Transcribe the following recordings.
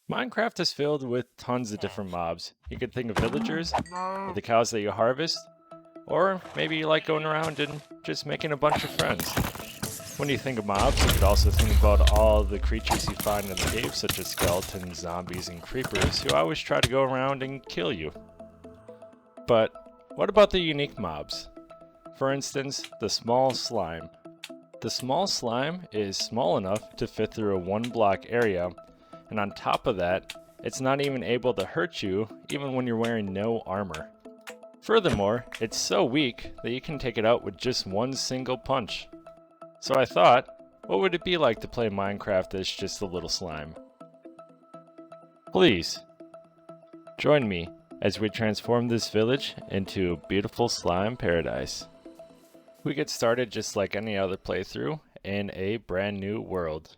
Minecraft is filled with tons of different mobs. You could think of villagers, or the cows that you harvest, or maybe you like going around and just making a bunch of friends. When you think of mobs, you could also think about all the creatures you find in the cave, such as skeletons, zombies, and creepers, who always try to go around and kill you. But what about the unique mobs? For instance, the small slime. The small slime is small enough to fit through a one-block area, and on top of that, it's not even able to hurt you even when you're wearing no armor. Furthermore, it's so weak that you can take it out with just one single punch. So I thought, what would it be like to play Minecraft as just a little slime? Please, join me as we transform this village into a beautiful slime paradise. We get started just like any other playthrough in a brand new world.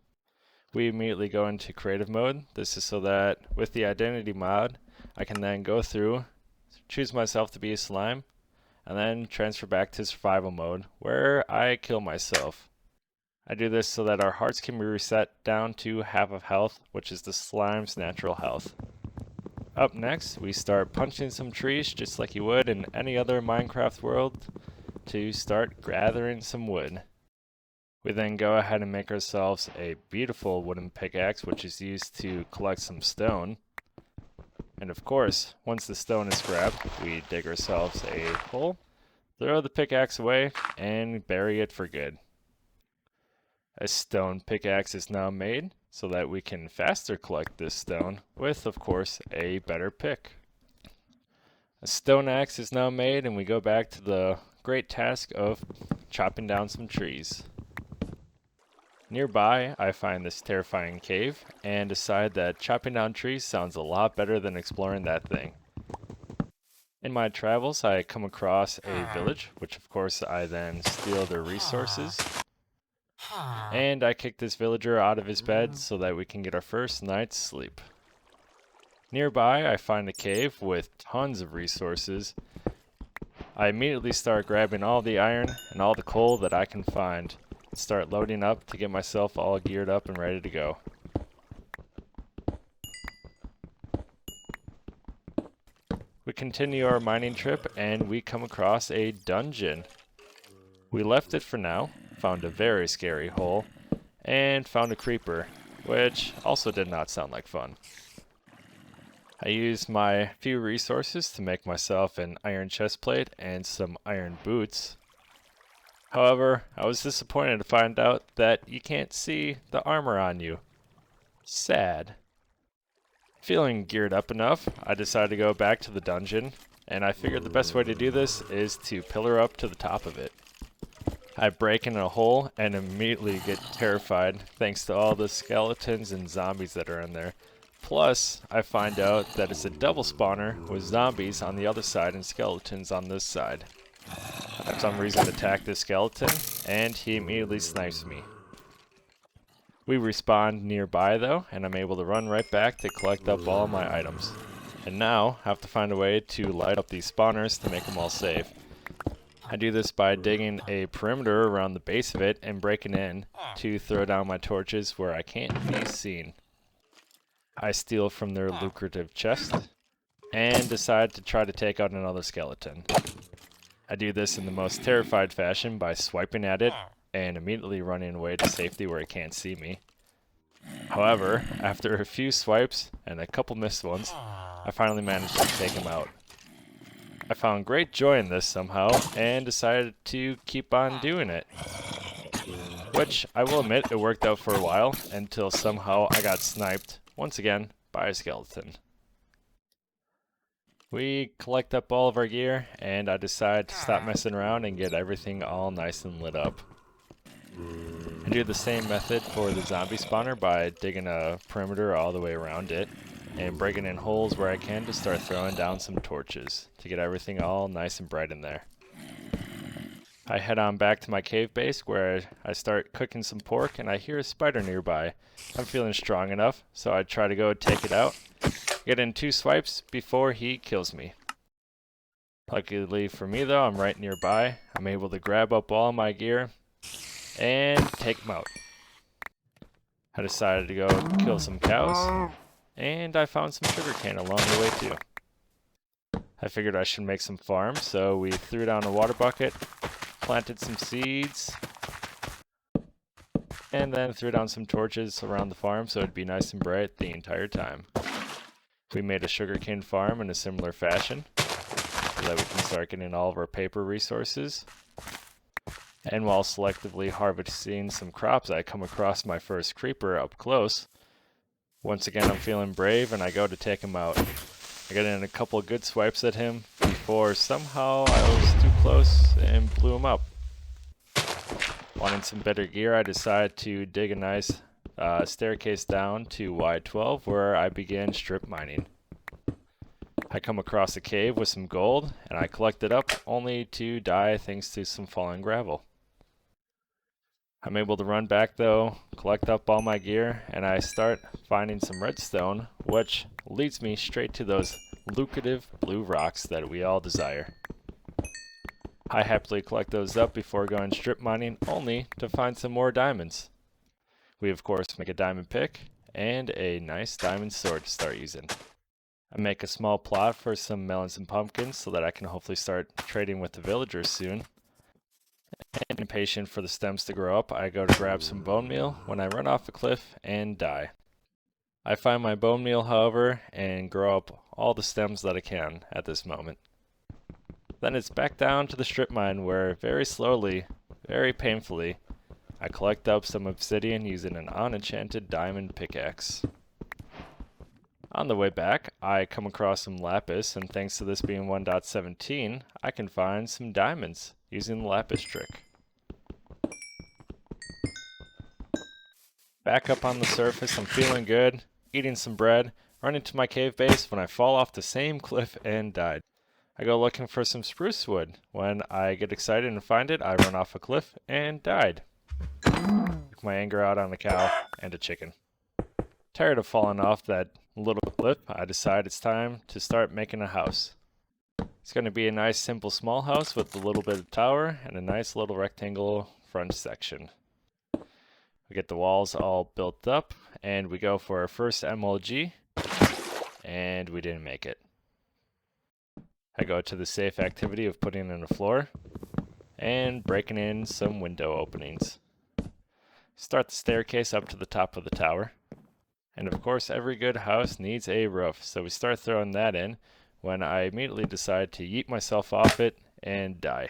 We immediately go into creative mode. This is so that with the identity mod, I can then go through, choose myself to be a slime, and then transfer back to survival mode where I kill myself. I do this so that our hearts can be reset down to half of health, which is the slime's natural health. Up next, we start punching some trees just like you would in any other Minecraft world to start gathering some wood. We then go ahead and make ourselves a beautiful wooden pickaxe, which is used to collect some stone. And of course, once the stone is grabbed, we dig ourselves a hole, throw the pickaxe away, and bury it for good. A stone pickaxe is now made so that we can faster collect this stone with, of course, a better pick. A stone axe is now made and we go back to the great task of chopping down some trees. Nearby, I find this terrifying cave and decide that chopping down trees sounds a lot better than exploring that thing. In my travels, I come across a village, which of course I then steal their resources. And I kick this villager out of his bed so that we can get our first night's sleep. Nearby, I find a cave with tons of resources. I immediately start grabbing all the iron and all the coal that I can find, and start loading up to get myself all geared up and ready to go. We continue our mining trip and we come across a dungeon. We left it for now, found a very scary hole, and found a creeper, which also did not sound like fun. I used my few resources to make myself an iron chestplate and some iron boots. However, I was disappointed to find out that you can't see the armor on you. Sad. Feeling geared up enough, I decided to go back to the dungeon, and I figured the best way to do this is to pillar up to the top of it. I break in a hole and immediately get terrified thanks to all the skeletons and zombies that are in there. Plus, I find out that it's a double spawner with zombies on the other side and skeletons on this side. I for some reason attack this skeleton and he immediately snipes me. We respawn nearby though, and I'm able to run right back to collect up all my items. And now, have to find a way to light up these spawners to make them all safe. I do this by digging a perimeter around the base of it and breaking in to throw down my torches where I can't be seen. I steal from their lucrative chest and decide to try to take out another skeleton. I do this in the most terrified fashion by swiping at it and immediately running away to safety where it can't see me. However, after a few swipes and a couple missed ones, I finally managed to take him out. I found great joy in this somehow and decided to keep on doing it. Which, I will admit, it worked out for a while until somehow I got sniped, once again, by a skeleton. We collect up all of our gear and I decide to stop messing around and get everything all nice and lit up. I do the same method for the zombie spawner by digging a perimeter all the way around it and breaking in holes where I can to start throwing down some torches to get everything all nice and bright in there. I head on back to my cave base where I start cooking some pork and I hear a spider nearby. I'm feeling strong enough, so I try to go take it out, get in 2 swipes before he kills me. Luckily for me though, I'm right nearby. I'm able to grab up all my gear and take him out. I decided to go kill some cows and I found some sugarcane along the way too. I figured I should make some farms, so we threw down a water bucket, planted some seeds, and then threw down some torches around the farm so it'd be nice and bright the entire time. We made a sugarcane farm in a similar fashion so that we can start getting all of our paper resources. And while selectively harvesting some crops, I come across my first creeper up close. Once again, I'm feeling brave and I go to take him out. I got in a couple of good swipes at him before somehow I was too close and blew him up. Wanting some better gear, I decided to dig a nice staircase down to Y12 where I began strip mining. I come across a cave with some gold and I collect it up only to die thanks to some falling gravel. I'm able to run back though, collect up all my gear, and I start finding some redstone, which leads me straight to those lucrative blue rocks that we all desire. I happily collect those up before going strip mining, only to find some more diamonds. We of course make a diamond pick and a nice diamond sword to start using. I make a small plot for some melons and pumpkins so that I can hopefully start trading with the villagers soon. And impatient for the stems to grow up, I go to grab some bone meal when I run off a cliff and die. I find my bone meal, however, and grow up all the stems that I can at this moment. Then it's back down to the strip mine where very slowly, very painfully, I collect up some obsidian using an unenchanted diamond pickaxe. On the way back, I come across some lapis, and thanks to this being 1.17, I can find some diamonds using the lapis trick. Back up on the surface, I'm feeling good, eating some bread, running to my cave base when I fall off the same cliff and died. I go looking for some spruce wood. When I get excited and find it, I run off a cliff and died. Took my anger out on a cow and a chicken. Tired of falling off that little cliff, I decide it's time to start making a house. It's going to be a nice simple small house with a little bit of tower and a nice little rectangle front section. We get the walls all built up and we go for our first MLG, and we didn't make it. I go to the safe activity of putting in a floor and breaking in some window openings. Start the staircase up to the top of the tower. And of course, every good house needs a roof, so we start throwing that in when I immediately decide to yeet myself off it and die.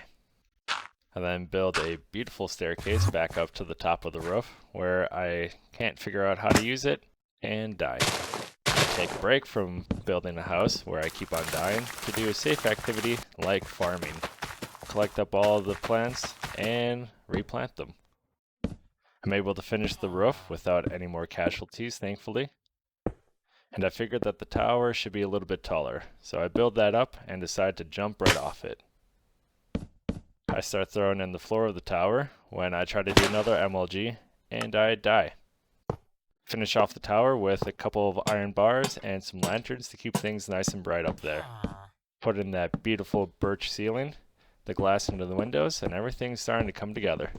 I then build a beautiful staircase back up to the top of the roof where I can't figure out how to use it and die. I take a break from building a house where I keep on dying to do a safe activity like farming. Collect up all of the plants and replant them. I'm able to finish the roof without any more casualties, thankfully. And I figured that the tower should be a little bit taller, so I build that up and decide to jump right off it. I start throwing in the floor of the tower when I try to do another MLG, and I die. Finish off the tower with a couple of iron bars and some lanterns to keep things nice and bright up there. Put in that beautiful birch ceiling, the glass into the windows, and everything's starting to come together.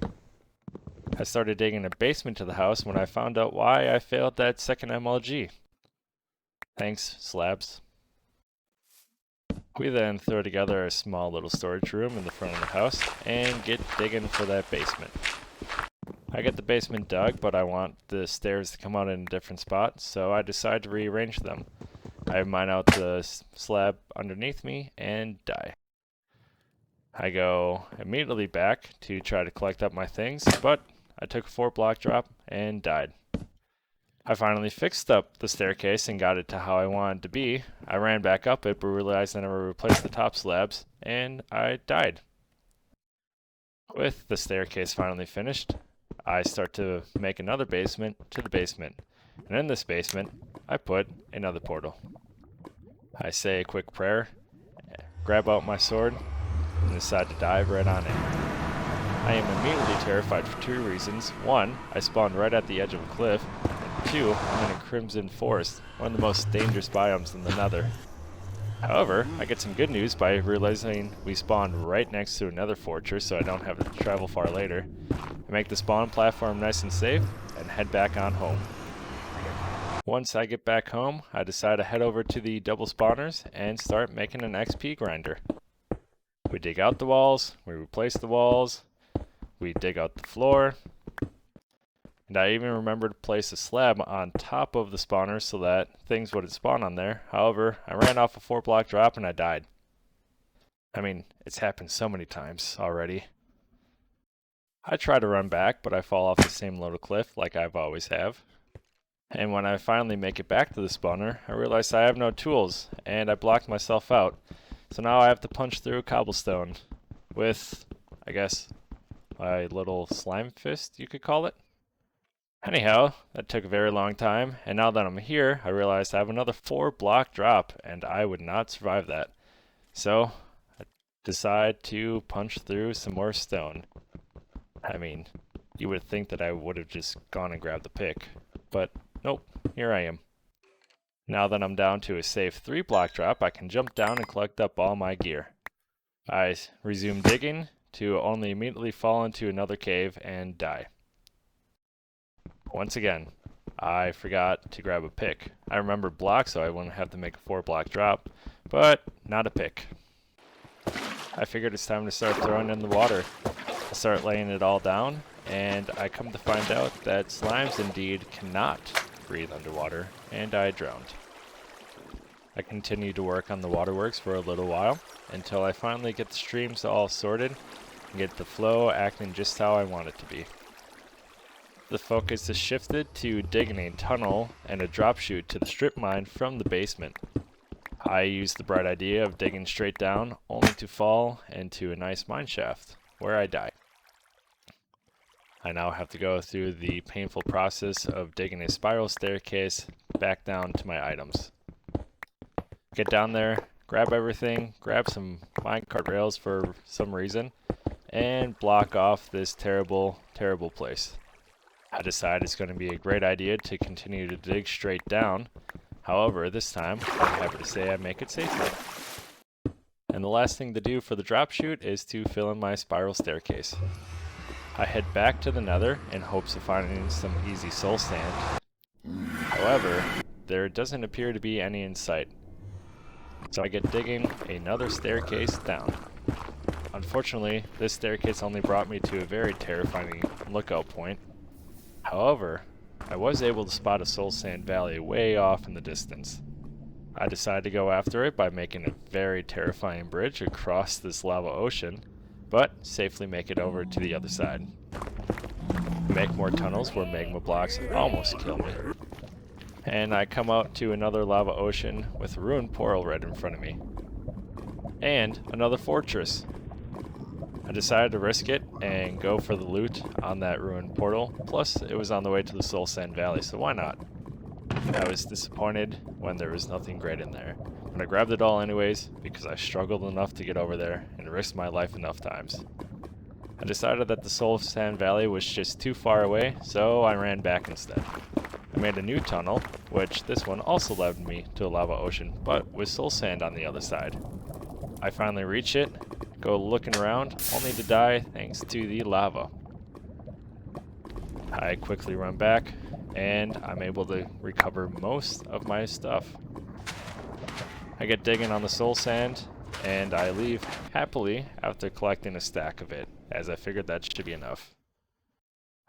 I started digging a basement to the house when I found out why I failed that second MLG. Thanks, slabs. We then throw together a small little storage room in the front of the house and get digging for that basement. I get the basement dug, but I want the stairs to come out in a different spot, so I decide to rearrange them. I mine out the slab underneath me and die. I go immediately back to try to collect up my things, but I took a 4-block drop and died. I finally fixed up the staircase and got it to how I wanted it to be. I ran back up it, but realized I never replaced the top slabs, and I died. With the staircase finally finished, I start to make another basement to the basement. And in this basement, I put another portal. I say a quick prayer, grab out my sword, and decide to dive right on in. I am immediately terrified for 2 reasons. 1, I spawned right at the edge of a cliff. And 2, I'm in a crimson forest, one of the most dangerous biomes in the Nether. However, I get some good news by realizing we spawned right next to another fortress, so I don't have to travel far later. I make the spawn platform nice and safe, and head back on home. Once I get back home, I decide to head over to the double spawners and start making an XP grinder. We dig out the walls, we replace the walls, we dig out the floor, and I even remember to place a slab on top of the spawners so that things wouldn't spawn on there. However, I ran off a 4-block drop and I died. I mean, it's happened so many times already. I try to run back, but I fall off the same little cliff like I've always have. And when I finally make it back to the spawner, I realize I have no tools, and I blocked myself out. So now I have to punch through cobblestone with, I guess, my little slime fist, you could call it. Anyhow, that took a very long time, and now that I'm here, I realized I have another 4-block drop, and I would not survive that. So, I decide to punch through some more stone. I mean, you would think that I would have just gone and grabbed the pick, but nope, here I am. Now that I'm down to a safe 3-block drop, I can jump down and collect up all my gear. I resume digging to only immediately fall into another cave and die. Once again, I forgot to grab a pick. I remembered blocks so I wouldn't have to make a 4-block drop, but not a pick. I figured it's time to start throwing in the water. I start laying it all down, and I come to find out that slimes indeed cannot breathe underwater, and I drowned. I continued to work on the waterworks for a little while, until I finally get the streams all sorted, and get the flow acting just how I want it to be. The focus is shifted to digging a tunnel and a drop chute to the strip mine from the basement. I used the bright idea of digging straight down, only to fall into a nice mine shaft, where I die. I now have to go through the painful process of digging a spiral staircase back down to my items. Get down there, grab everything, grab some minecart rails for some reason, and block off this terrible, terrible place. I decide it's going to be a great idea to continue to dig straight down. However, this time, I'm happy to say I make it safely. And the last thing to do for the drop chute is to fill in my spiral staircase. I head back to the nether in hopes of finding some easy soul sand. However, there doesn't appear to be any in sight. So I get digging another staircase down. Unfortunately, this staircase only brought me to a very terrifying lookout point. However, I was able to spot a soul sand valley way off in the distance. I decided to go after it by making a very terrifying bridge across this lava ocean, but safely make it over to the other side. Make more tunnels where magma blocks almost kill me. And I come out to another lava ocean with a ruined portal right in front of me. And another fortress. I decided to risk it and go for the loot on that ruined portal, plus it was on the way to the Soul Sand Valley, so why not? I was disappointed when there was nothing great in there, but I grabbed it all anyways because I struggled enough to get over there and risked my life enough times. I decided that the Soul Sand Valley was just too far away, so I ran back instead. I made a new tunnel, which this one also led me to a lava ocean, but with soul sand on the other side. I finally reach it, go looking around, only to die thanks to the lava. I quickly run back, and I'm able to recover most of my stuff. I get digging on the soul sand, and I leave happily after collecting a stack of it, as I figured that should be enough.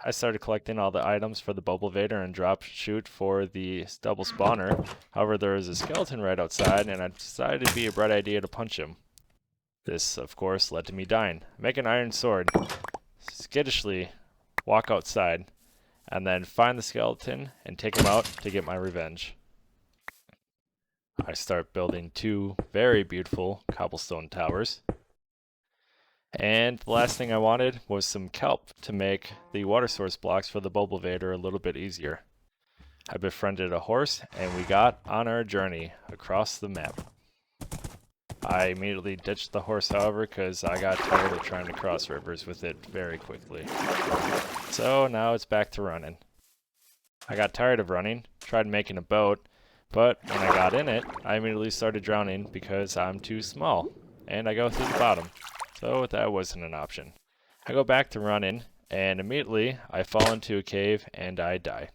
I started collecting all the items for the bubble vader and drop chute for the double spawner. However, there was a skeleton right outside, and I decided it'd be a bright idea to punch him. This, of course, led to me dying. I make an iron sword, skittishly walk outside, and then find the skeleton and take him out to get my revenge. I start building 2 very beautiful cobblestone towers. And the last thing I wanted was some kelp to make the water source blocks for the bubble vader a little bit easier. I befriended a horse and we got on our journey across the map. I immediately ditched the horse, however, because I got tired of trying to cross rivers with it very quickly. So now it's back to running. I got tired of running, tried making a boat, but when I got in it, I immediately started drowning because I'm too small, and I go through the bottom. So that wasn't an option. I go back to running, and immediately I fall into a cave and I die.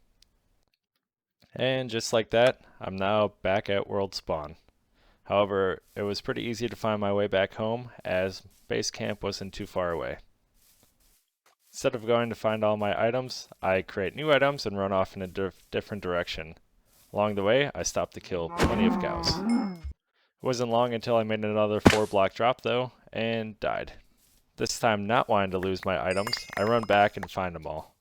And just like that, I'm now back at world spawn. However, it was pretty easy to find my way back home as base camp wasn't too far away. Instead of going to find all my items, I create new items and run off in a different direction. Along the way, I stopped to kill plenty of cows. It wasn't long until I made another 4-block drop though, and died. This time not wanting to lose my items, I run back and find them all.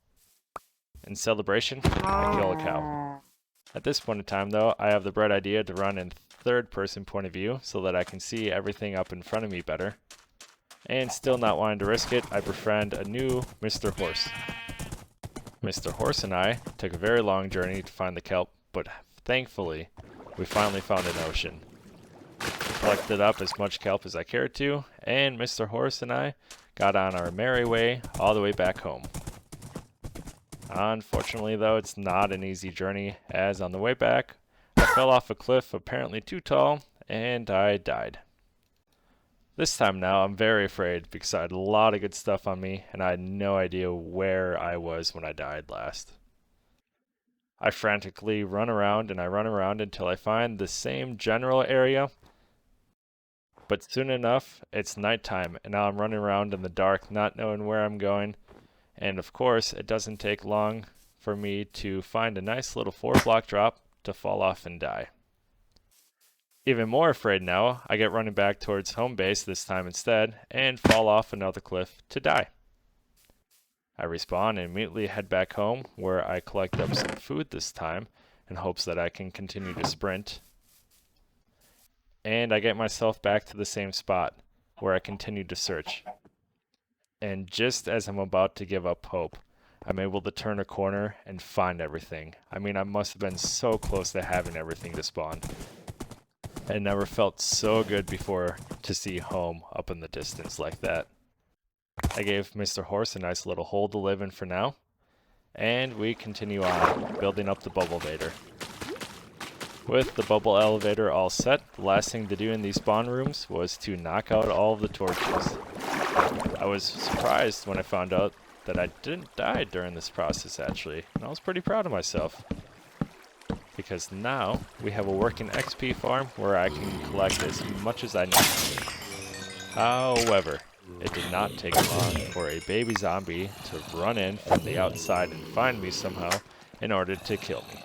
In celebration, I kill a cow. At this point in time though, I have the bright idea to run in third person point of view so that I can see everything up in front of me better. And still not wanting to risk it, I befriend a new Mr. Horse. Mr. Horse and I took a very long journey to find the kelp, but thankfully, we finally found an ocean. Collected up as much kelp as I cared to, and Mr. Horse and I got on our merry way all the way back home. Unfortunately though, it's not an easy journey, as on the way back, I fell off a cliff apparently too tall, and I died. This time now, I'm very afraid because I had a lot of good stuff on me, and I had no idea where I was when I died last. I frantically run around until I find the same general area, but soon enough, it's nighttime, and now I'm running around in the dark, not knowing where I'm going. And of course, it doesn't take long for me to find a nice little 4-block drop to fall off and die. Even more afraid now, I get running back towards home base this time instead, and fall off another cliff to die. I respawn and immediately head back home, where I collect up some food this time, in hopes that I can continue to sprint. And I get myself back to the same spot, where I continue to search. And just as I'm about to give up hope, I'm able to turn a corner and find everything. I mean, I must have been so close to having everything to spawn. It never felt so good before to see home up in the distance like that. I gave Mr. Horse a nice little hole to live in for now, and we continue on, building up the bubble elevator. With the bubble elevator all set, the last thing to do in these spawn rooms was to knock out all of the torches. I was surprised when I found out that I didn't die during this process actually, and I was pretty proud of myself. Because now we have a working XP farm where I can collect as much as I need. However, it did not take long for a baby zombie to run in from the outside and find me somehow in order to kill me.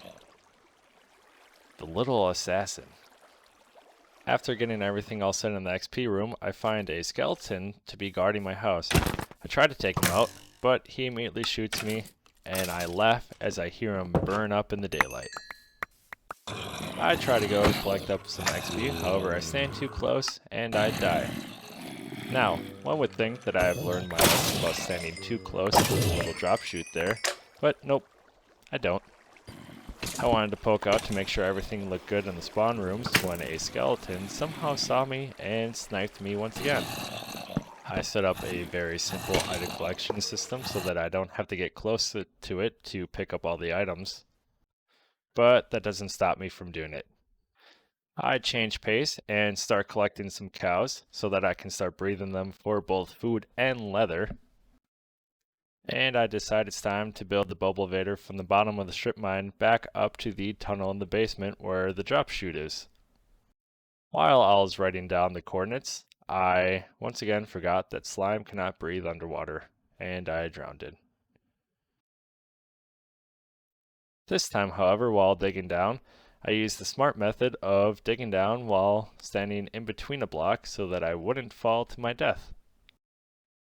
The little assassin. After getting everything all set in the XP room, I find a skeleton to be guarding my house. I try to take him out, but he immediately shoots me, and I laugh as I hear him burn up in the daylight. I try to go collect up some XP, however I stand too close and I die. Now, one would think that I have learned my lesson about standing too close to the little drop chute there, but nope, I don't. I wanted to poke out to make sure everything looked good in the spawn rooms when a skeleton somehow saw me and sniped me once again. I set up a very simple item collection system so that I don't have to get close to it to pick up all the items. But that doesn't stop me from doing it. I change pace and start collecting some cows so that I can start breeding them for both food and leather. And I decide it's time to build the bubble elevator from the bottom of the strip mine back up to the tunnel in the basement where the drop chute is. While I was writing down the coordinates, I once again forgot that slime cannot breathe underwater, and I drowned it. This time, however, while digging down, I used the smart method of digging down while standing in between a block so that I wouldn't fall to my death.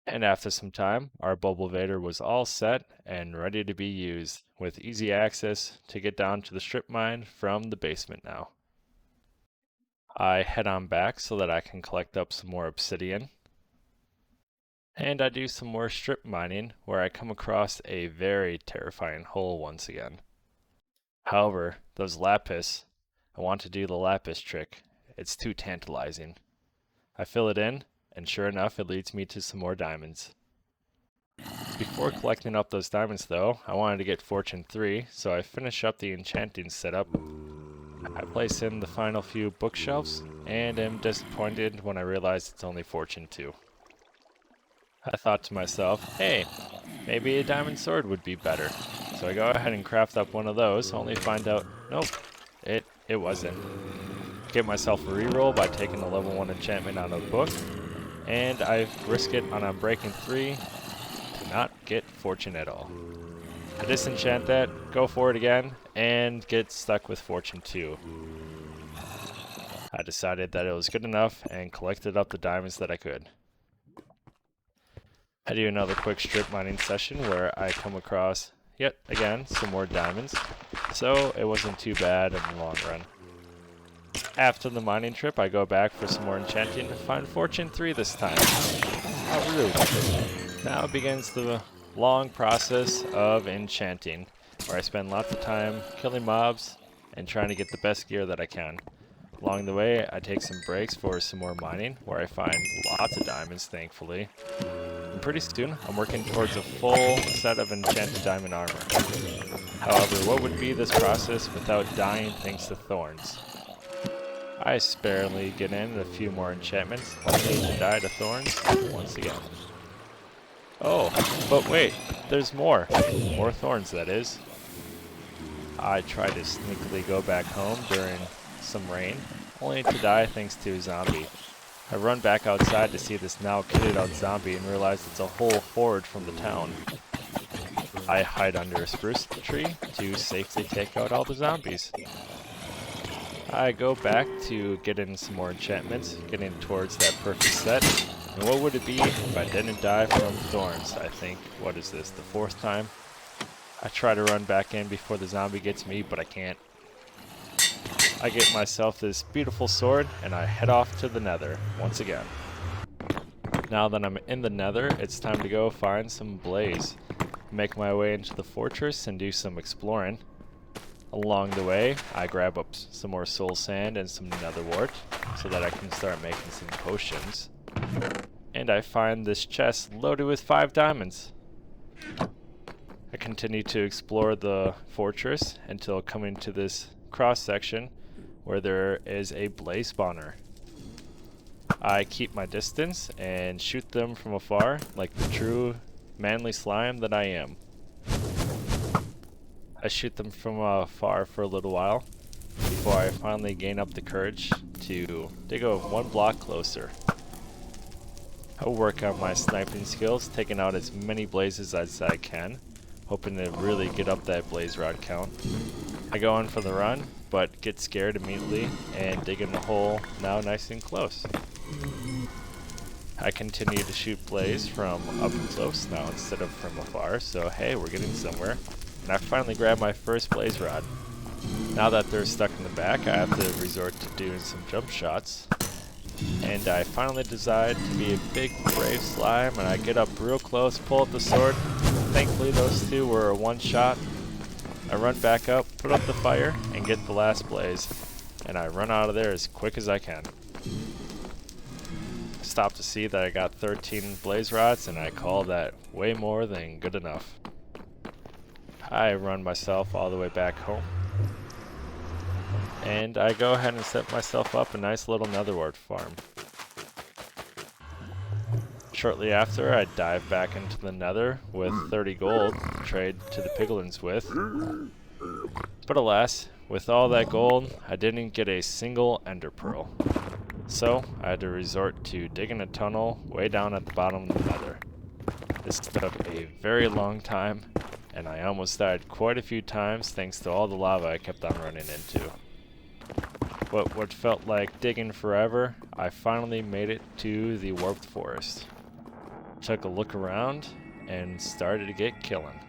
And after some time, our bubble elevator was all set and ready to be used, with easy access to get down to the strip mine from the basement now. I head on back so that I can collect up some more obsidian. And I do some more strip mining where I come across a very terrifying hole once again. However, those lapis, I want to do the lapis trick. It's too tantalizing. I fill it in, and sure enough, it leads me to some more diamonds. Before collecting up those diamonds though, I wanted to get Fortune 3, so I finish up the enchanting setup. I place in the final few bookshelves, and am disappointed when I realize it's only Fortune 2. I thought to myself, hey, maybe a diamond sword would be better. So I go ahead and craft up one of those, only find out, nope, it wasn't. Get myself a reroll by taking a level 1 enchantment out of the book, and I risk it on Unbreaking 3 to not get fortune at all. I disenchant that, go for it again, and get stuck with fortune 2. I decided that it was good enough and collected up the diamonds that I could. I do another quick strip mining session where I come across, yet again, some more diamonds, so it wasn't too bad in the long run. After the mining trip, I go back for some more enchanting and find fortune 3 this time. How rude. Now begins the long process of enchanting, where I spend lots of time killing mobs and trying to get the best gear that I can. Along the way, I take some breaks for some more mining, where I find lots of diamonds, thankfully. And pretty soon, I'm working towards a full set of enchanted diamond armor. However, what would be this process without dying thanks to thorns? I sparingly get in a few more enchantments, only to die to thorns once again. Oh, but wait, there's more. More thorns, that is. I try to sneakily go back home during some rain, only to die thanks to a zombie. I run back outside to see this now kitted out zombie and realize it's a whole horde from the town. I hide under a spruce tree to safely take out all the zombies. I go back to get in some more enchantments, getting towards that perfect set. And what would it be if I didn't die from thorns? I think, what is this, the 4th time? I try to run back in before the zombie gets me, but I can't. I get myself this beautiful sword, and I head off to the nether once again. Now that I'm in the nether, it's time to go find some blaze. Make my way into the fortress and do some exploring. Along the way, I grab up some more soul sand and some nether wart, so that I can start making some potions. And I find this chest loaded with 5 diamonds. I continue to explore the fortress until coming to this cross section where there is a blaze spawner. I keep my distance and shoot them from afar like the true manly slime that I am. I shoot them from afar for a little while before I finally gain up the courage to dig a 1 block closer. I'll work on my sniping skills, taking out as many blazes as I can, hoping to really get up that blaze rod count. I go on for the run, but get scared immediately and dig in the hole now nice and close. I continue to shoot blaze from up close now instead of from afar, so hey, we're getting somewhere. And I finally grab my first blaze rod. Now that they're stuck in the back, I have to resort to doing some jump shots. And I finally decide to be a big brave slime, and I get up real close, pull up the sword. Thankfully those 2 were a 1 shot. I run back up, put up the fire, and get the last blaze. And I run out of there as quick as I can. Stop to see that I got 13 blaze rods, and I call that way more than good enough. I run myself all the way back home. And I go ahead and set myself up a nice little netherwart farm. Shortly after, I dive back into the nether with 30 gold to trade to the piglins with. But alas, with all that gold, I didn't get a single ender pearl. So I had to resort to digging a tunnel way down at the bottom of the nether. This took a very long time, and I almost died quite a few times thanks to all the lava I kept on running into. But what felt like digging forever, I finally made it to the warped forest. Took a look around and started to get killing.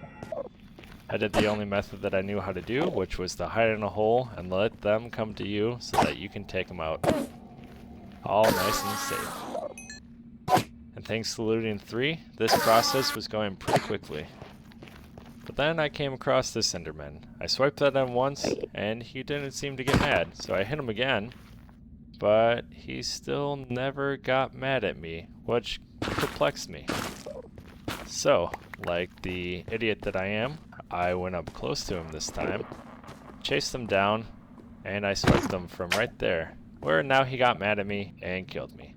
I did the only method that I knew how to do, which was to hide in a hole and let them come to you so that you can take them out. All nice and safe. And thanks to looting 3, this process was going pretty quickly. But then I came across this Enderman. I swiped at him once, and he didn't seem to get mad, so I hit him again. But he still never got mad at me, which perplexed me. So, like the idiot that I am, I went up close to him this time, chased him down, and I swiped him from right there, where now he got mad at me and killed me.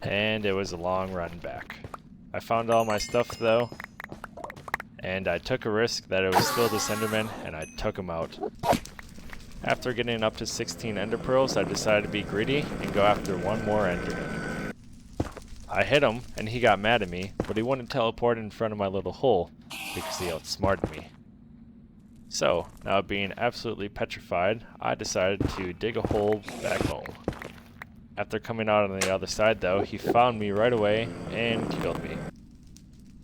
And it was a long run back. I found all my stuff though, and I took a risk that it was still this Enderman, and I took him out. After getting up to 16 Ender Pearls, I decided to be greedy and go after one more Enderman. I hit him, and he got mad at me, but he wouldn't teleport in front of my little hole, because he outsmarted me. So, now being absolutely petrified, I decided to dig a hole back home. After coming out on the other side though, he found me right away and killed me.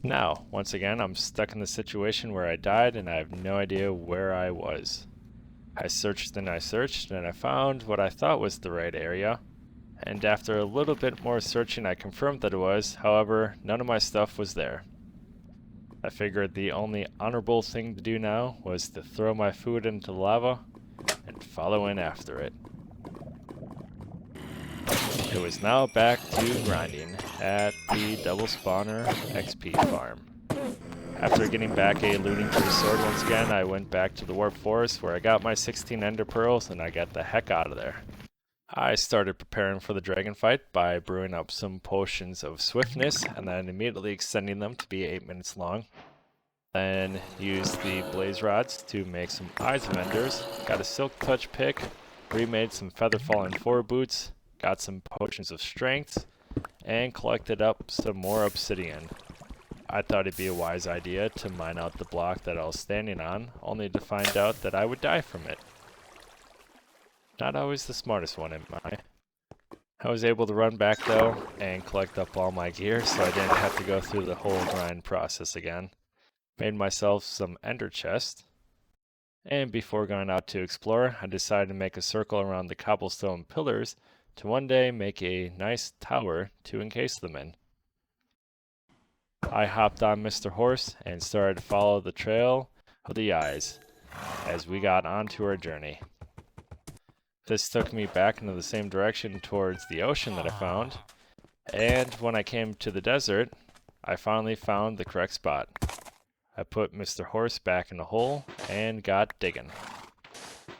Now, once again, I'm stuck in the situation where I died and I have no idea where I was. I searched and I found what I thought was the right area. And after a little bit more searching, I confirmed that it was. However, none of my stuff was there. I figured the only honorable thing to do now was to throw my food into the lava and follow in after it. It was now back to grinding at the double spawner XP farm. After getting back a looting tree sword once again, I went back to the warp forest where I got my 16 ender pearls and I got the heck out of there. I started preparing for the dragon fight by brewing up some potions of swiftness and then immediately extending them to be 8 minutes long. Then used the blaze rods to make some eyes of enders, got a silk touch pick, remade some feather falling forward boots, got some potions of strength, and collected up some more obsidian. I thought it'd be a wise idea to mine out the block that I was standing on, only to find out that I would die from it. Not always the smartest one, am I? I was able to run back though, and collect up all my gear so I didn't have to go through the whole grind process again. Made myself some ender chests. And before going out to explore, I decided to make a circle around the cobblestone pillars to one day make a nice tower to encase them in. I hopped on Mr. Horse and started to follow the trail of the eyes as we got onto our journey. This took me back into the same direction towards the ocean that I found, and when I came to the desert, I finally found the correct spot. I put Mr. Horse back in the hole and got digging.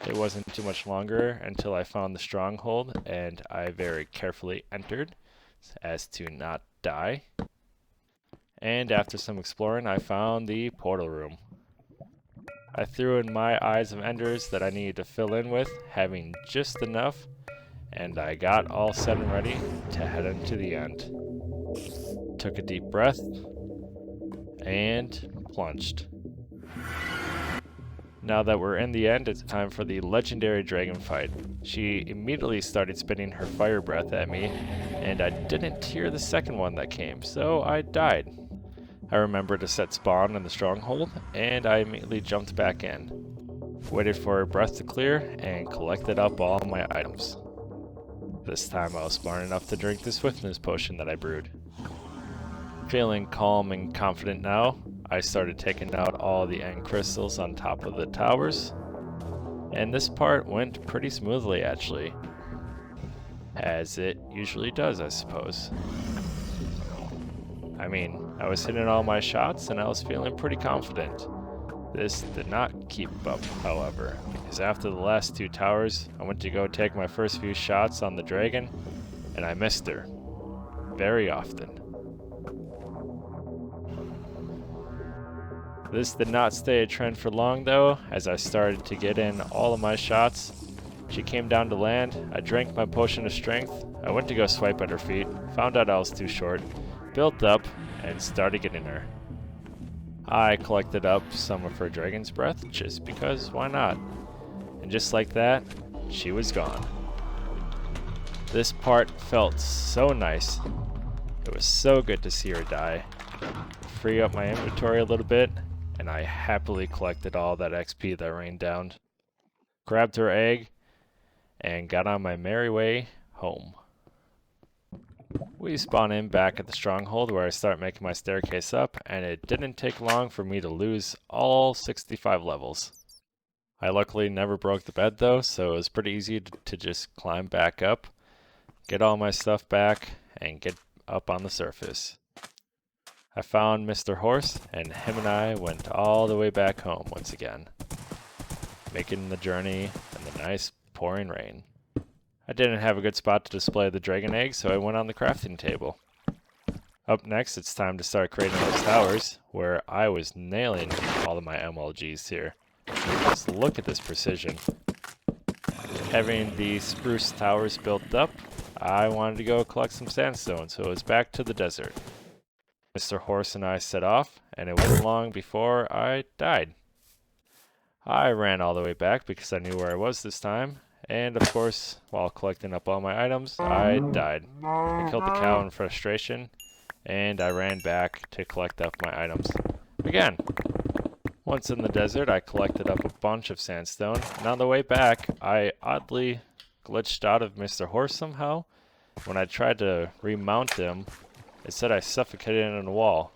It wasn't too much longer until I found the Stronghold, and I very carefully entered as to not die. And after some exploring, I found the portal room. I threw in my eyes of enders that I needed to fill in with, having just enough, and I got all set and ready to head into the end. Took a deep breath and plunged. Now that we're in the end, it's time for the legendary dragon fight. She immediately started spitting her fire breath at me, and I didn't hear the second one that came, so I died. I remembered to set spawn in the stronghold, and I immediately jumped back in. Waited for her breath to clear, and collected up all my items. This time I was smart enough to drink the swiftness potion that I brewed. Feeling calm and confident now, I started taking out all the end crystals on top of the towers, and this part went pretty smoothly actually, as it usually does, I suppose. I mean, I was hitting all my shots and I was feeling pretty confident. This did not keep up, however, because after the last 2 towers, I went to go take my first few shots on the dragon, and I missed her. Very often. This did not stay a trend for long though, as I started to get in all of my shots. She came down to land, I drank my potion of strength, I went to go swipe at her feet, found out I was too short, built up, and started getting her. I collected up some of her dragon's breath, just because why not? And just like that, she was gone. This part felt so nice. It was so good to see her die. Free up my inventory a little bit, and I happily collected all that XP that rained down. Grabbed her egg, and got on my merry way home. We spawn in back at the stronghold where I start making my staircase up, and it didn't take long for me to lose all 65 levels. I luckily never broke the bed though, so it was pretty easy to just climb back up, get all my stuff back, and get up on the surface. I found Mr. Horse, and him and I went all the way back home once again, making the journey in the nice pouring rain. I didn't have a good spot to display the dragon egg, so I went on the crafting table. Up next, it's time to start creating those towers, where I was nailing all of my MLGs here. Just look at this precision. Having the spruce towers built up, I wanted to go collect some sandstone, so it was back to the desert. Mr. Horse and I set off, and it wasn't long before I died. I ran all the way back because I knew where I was this time, and of course, while collecting up all my items, I died. I killed the cow in frustration, and I ran back to collect up my items again. Once in the desert, I collected up a bunch of sandstone, and on the way back, I oddly glitched out of Mr. Horse somehow. When I tried to remount him, it said I suffocated in a wall.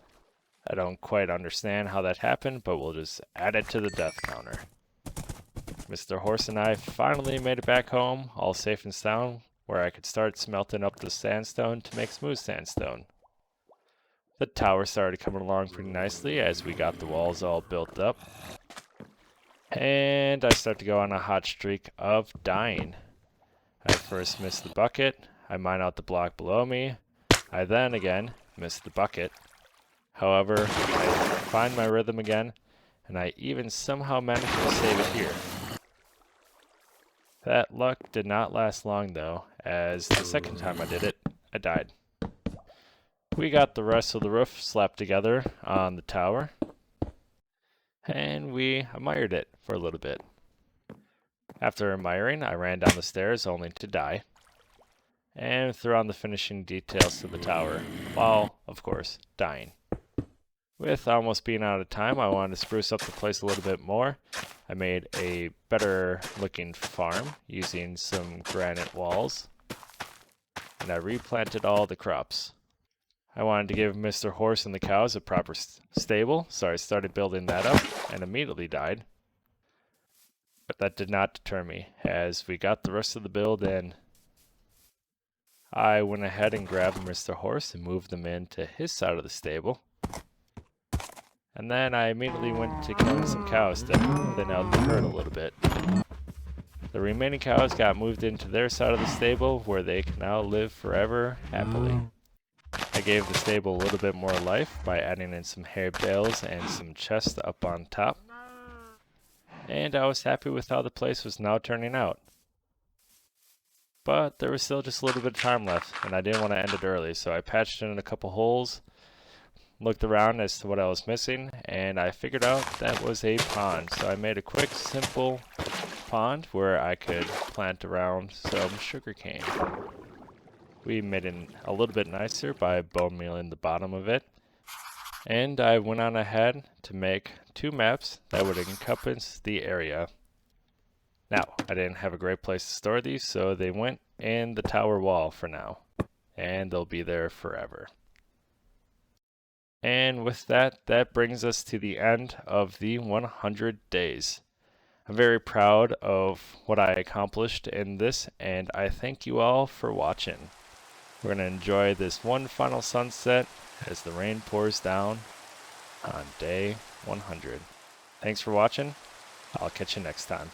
I don't quite understand how that happened, but we'll just add it to the death counter. Mr. Horse and I finally made it back home, all safe and sound, where I could start smelting up the sandstone to make smooth sandstone. The tower started coming along pretty nicely as we got the walls all built up. And I start to go on a hot streak of dying. I first missed the bucket, I mine out the block below me, I then again missed the bucket. However, I find my rhythm again, and I even somehow managed to save it here. That luck did not last long though, as the second time I did it, I died. We got the rest of the roof slapped together on the tower, and we admired it for a little bit. After admiring, I ran down the stairs only to die, and threw on the finishing details to the tower, while, of course, dying. With almost being out of time, I wanted to spruce up the place a little bit more. I made a better looking farm using some granite walls, and I replanted all the crops. I wanted to give Mr. Horse and the cows a proper stable, so I started building that up and immediately died. But that did not deter me, as we got the rest of the build in. I went ahead and grabbed Mr. Horse and moved them into his side of the stable. And then I immediately went to killing some cows to thin out the herd a little bit. The remaining cows got moved into their side of the stable, where they can now live forever happily. I gave the stable a little bit more life by adding in some hay bales and some chests up on top. And I was happy with how the place was now turning out. But there was still just a little bit of time left, and I didn't want to end it early, so I patched in a couple holes, looked around as to what I was missing, and I figured out that was a pond. So I made a quick, simple pond where I could plant around some sugarcane. We made it a little bit nicer by bone mealing the bottom of it. And I went on ahead to make 2 maps that would encompass the area. Now, I didn't have a great place to store these, so they went in the tower wall for now. And they'll be there forever. And with that, that brings us to the end of the 100 days. I'm very proud of what I accomplished in this, and I thank you all for watching. We're going to enjoy this one final sunset as the rain pours down on day 100. Thanks for watching. I'll catch you next time.